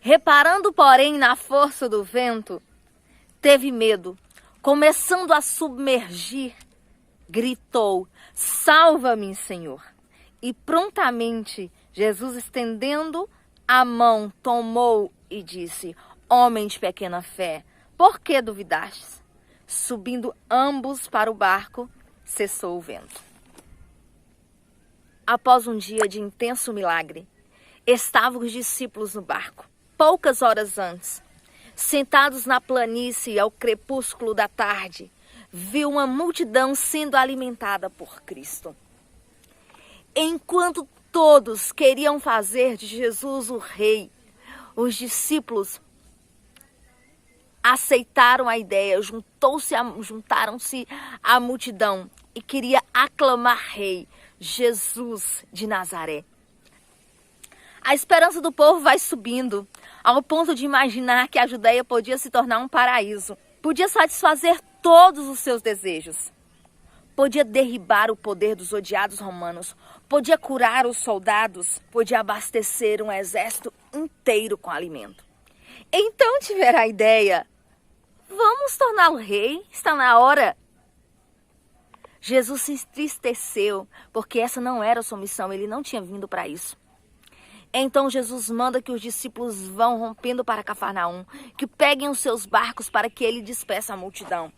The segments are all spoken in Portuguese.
Reparando, porém, na força do vento, teve medo. Começando a submergir, gritou: "Salva-me, Senhor!" E prontamente Jesus, estendendo a mão, tomou e disse: "Homem de pequena fé, por que duvidastes?" Subindo ambos para o barco, cessou o vento. Após um dia de intenso milagre, estavam os discípulos no barco. Poucas horas antes, sentados na planície ao crepúsculo da tarde, viu uma multidão sendo alimentada por Cristo. Enquanto todos queriam fazer de Jesus o rei, os discípulos aceitaram a ideia, juntaram-se à multidão e queria aclamar rei, Jesus de Nazaré. A esperança do povo vai subindo, ao ponto de imaginar que a Judeia podia se tornar um paraíso. Podia satisfazer todos os seus desejos. Podia derribar o poder dos odiados romanos. Podia curar os soldados. Podia abastecer um exército inteiro com alimento. Então tiveram a ideia: vamos torná-lo rei, está na hora. Jesus se entristeceu, porque essa não era a sua missão, ele não tinha vindo para isso. Então Jesus manda que os discípulos vão rompendo para Cafarnaum, que peguem os seus barcos para que ele despeça a multidão.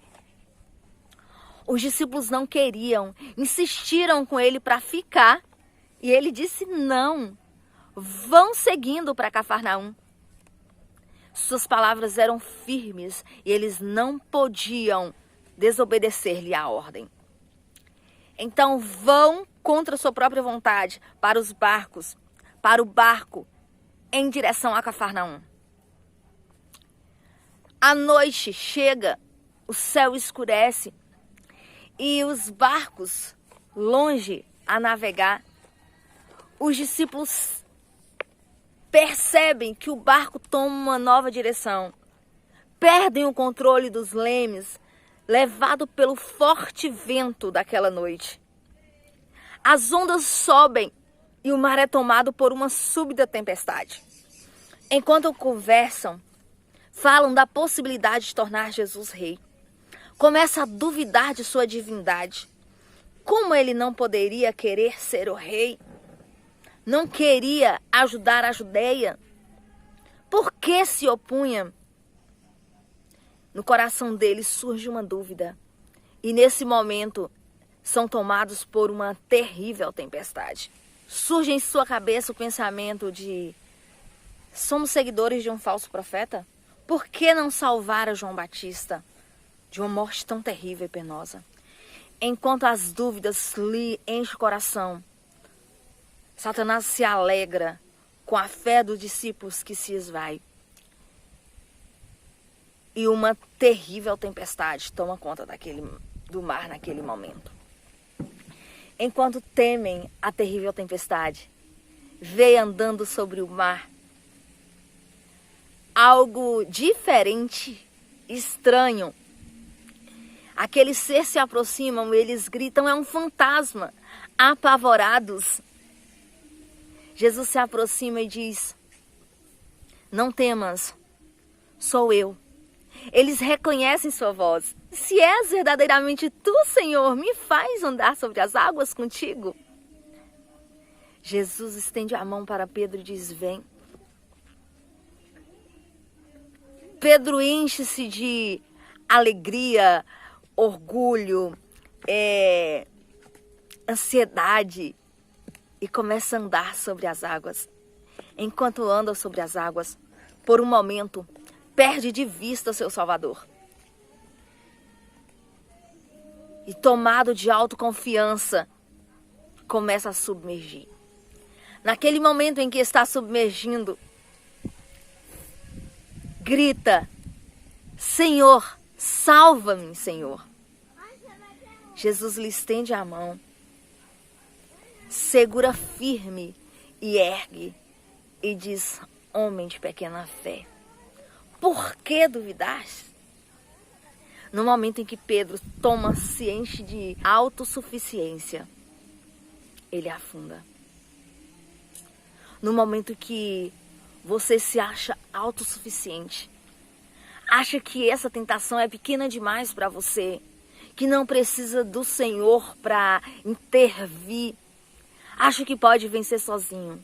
Os discípulos não queriam, insistiram com ele para ficar, e ele disse não, vão seguindo para Cafarnaum. Suas palavras eram firmes e eles não podiam desobedecer-lhe a ordem. Então vão contra sua própria vontade para o barco, em direção a Cafarnaum. A noite chega, o céu escurece e os barcos, longe a navegar, os discípulos percebem que o barco toma uma nova direção. Perdem o controle dos lemes, levado pelo forte vento daquela noite. As ondas sobem e o mar é tomado por uma súbita tempestade. Enquanto conversam, falam da possibilidade de tornar Jesus rei. Começa a duvidar de sua divindade. Como ele não poderia querer ser o rei? Não queria ajudar a Judeia? Por que se opunha? No coração deles surge uma dúvida. E nesse momento são tomados por uma terrível tempestade. Surge em sua cabeça o pensamento de: somos seguidores de um falso profeta? Por que não salvar a João Batista de uma morte tão terrível e penosa? Enquanto as dúvidas lhe enchem o coração, Satanás se alegra com a fé dos discípulos que se esvai. E uma terrível tempestade toma conta do mar naquele momento. Enquanto temem a terrível tempestade, vê andando sobre o mar algo diferente, estranho. Aqueles seres se aproximam e eles gritam: é um fantasma, apavorados. Jesus se aproxima e diz: não temas, sou eu. Eles reconhecem sua voz. Se és verdadeiramente tu, Senhor, me faz andar sobre as águas contigo. Jesus estende a mão para Pedro e diz: vem. Pedro enche-se de alegria, orgulho, ansiedade e começa a andar sobre as águas. Enquanto anda sobre as águas, por um momento, perde de vista seu Salvador. E tomado de autoconfiança, começa a submergir. Naquele momento em que está submergindo, grita: Senhor, salva-me, Senhor. Jesus lhe estende a mão, segura firme e ergue e diz: homem de pequena fé, por que duvidaste? No momento em que Pedro toma ciência de autossuficiência, ele afunda. No momento que você se acha autossuficiente. Acha que essa tentação é pequena demais para você, que não precisa do Senhor para intervir. Acha que pode vencer sozinho.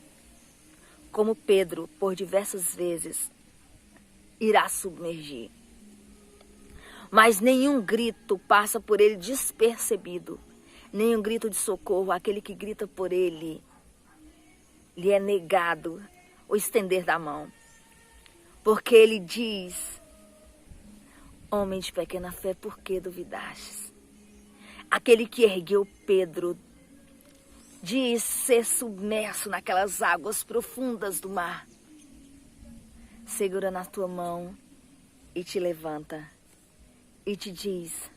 Como Pedro, por diversas vezes, irá submergir. Mas nenhum grito passa por ele despercebido. Nenhum grito de socorro, aquele que grita por ele, lhe é negado o estender da mão. Porque ele diz: homem de pequena fé, por que duvidastes? Aquele que ergueu Pedro de ser submerso naquelas águas profundas do mar, segura na tua mão e te levanta e te diz: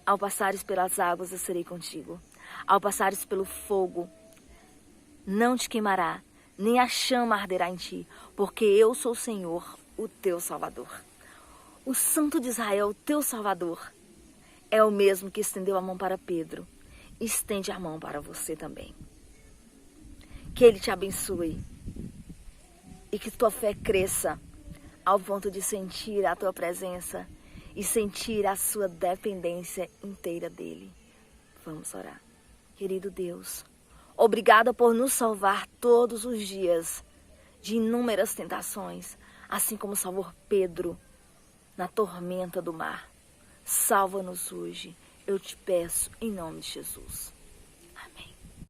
ao passares pelas águas eu serei contigo, ao passares pelo fogo não te queimará, nem a chama arderá em ti, porque eu sou o Senhor, o teu Salvador. O Santo de Israel, o teu Salvador, é o mesmo que estendeu a mão para Pedro, estende a mão para você também. Que Ele te abençoe e que tua fé cresça ao ponto de sentir a tua presença e sentir a sua dependência inteira dEle. Vamos orar. Querido Deus, obrigada por nos salvar todos os dias de inúmeras tentações, assim como salvou Pedro na tormenta do mar. Salva-nos hoje, eu te peço, em nome de Jesus.